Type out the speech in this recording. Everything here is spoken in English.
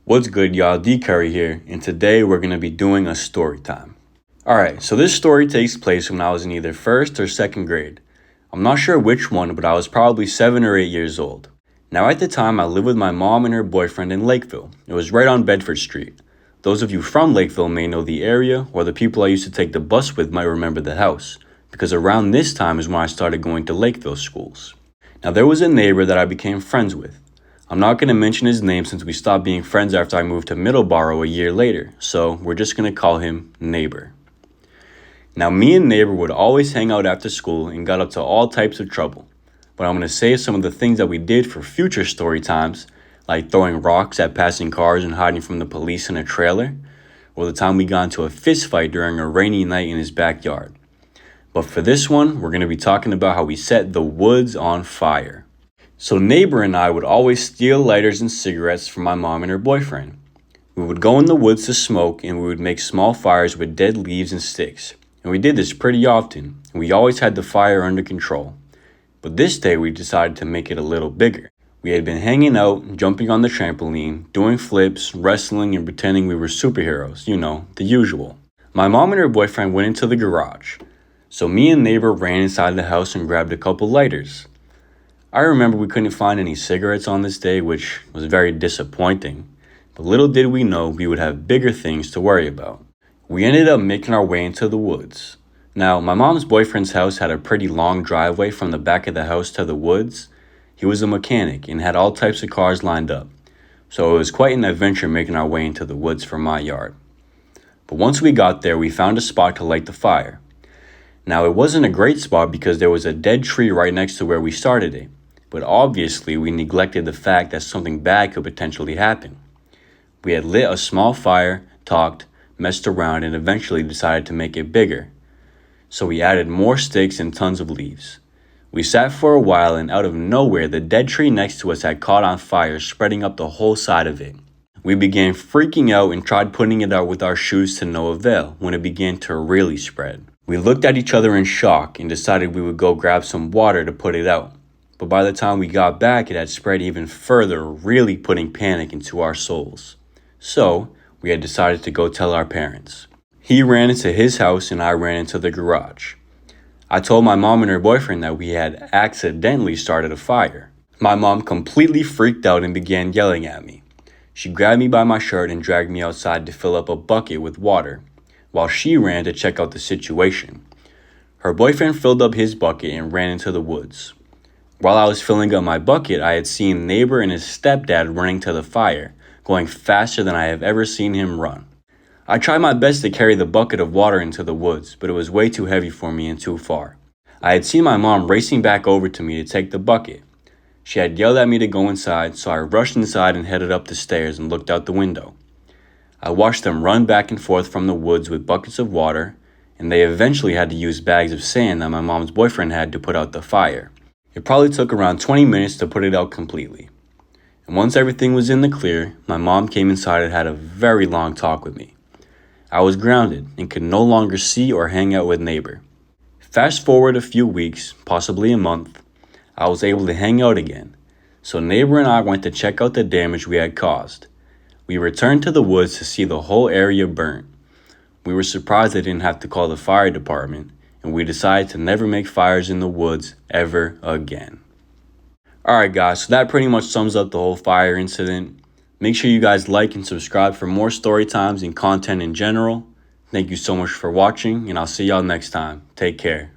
What's good, y'all? D Curry here, and today we're going to be doing a story time. Alright, so this story takes place when I was in either first or second grade. I'm not sure which one, but I was probably 7 or 8 years old. Now at the time, I lived with my mom and her boyfriend in Lakeville. It was right on Bedford Street. Those of you from Lakeville may know the area, or the people I used to take the bus with might remember the house, because around this time is when I started going to Lakeville schools. Now there was a neighbor that I became friends with. I'm not going to mention his name since we stopped being friends after I moved to Middleborough a year later, so we're just going to call him Neighbor. Now me and Neighbor would always hang out after school and got up to all types of trouble, but I'm going to save some of the things that we did for future story times, like throwing rocks at passing cars and hiding from the police in a trailer, or the time we got into a fist fight during a rainy night in his backyard. But for this one, we're going to be talking about how we set the woods on fire. So Neighbor and I would always steal lighters and cigarettes from my mom and her boyfriend. We would go in the woods to smoke, and we would make small fires with dead leaves and sticks. And we did this pretty often, and we always had the fire under control. But this day we decided to make it a little bigger. We had been hanging out, jumping on the trampoline, doing flips, wrestling, and pretending we were superheroes, the usual. My mom and her boyfriend went into the garage. So me and Neighbor ran inside the house and grabbed a couple lighters. I remember we couldn't find any cigarettes on this day, which was very disappointing, but little did we know we would have bigger things to worry about. We ended up making our way into the woods. Now, my mom's boyfriend's house had a pretty long driveway from the back of the house to the woods. He was a mechanic and had all types of cars lined up, so it was quite an adventure making our way into the woods from my yard. But once we got there, we found a spot to light the fire. Now, it wasn't a great spot because there was a dead tree right next to where we started it. But obviously, we neglected the fact that something bad could potentially happen. We had lit a small fire, talked, messed around, and eventually decided to make it bigger. So we added more sticks and tons of leaves. We sat for a while, and out of nowhere, the dead tree next to us had caught on fire, spreading up the whole side of it. We began freaking out and tried putting it out with our shoes to no avail when it began to really spread. We looked at each other in shock and decided we would go grab some water to put it out. But by the time we got back, it had spread even further, really putting panic into our souls. So, we had decided to go tell our parents. He ran into his house and I ran into the garage. I told my mom and her boyfriend that we had accidentally started a fire. My mom completely freaked out and began yelling at me. She grabbed me by my shirt and dragged me outside to fill up a bucket with water, while she ran to check out the situation. Her boyfriend filled up his bucket and ran into the woods. While I was filling up my bucket, I had seen Neighbor and his stepdad running to the fire, going faster than I have ever seen him run. I tried my best to carry the bucket of water into the woods, but it was way too heavy for me and too far. I had seen my mom racing back over to me to take the bucket. She had yelled at me to go inside, so I rushed inside and headed up the stairs and looked out the window. I watched them run back and forth from the woods with buckets of water, and they eventually had to use bags of sand that my mom's boyfriend had to put out the fire. It probably took around 20 minutes to put it out completely. And once everything was in the clear, my mom came inside and had a very long talk with me. I was grounded and could no longer see or hang out with Neighbor. Fast forward a few weeks, possibly a month, I was able to hang out again. So Neighbor and I went to check out the damage we had caused. We returned to the woods to see the whole area burnt. We were surprised they didn't have to call the fire department, and we decided to never make fires in the woods ever again. Alright guys, so that pretty much sums up the whole fire incident. Make sure you guys like and subscribe for more story times and content in general. Thank you so much for watching, and I'll see y'all next time. Take care.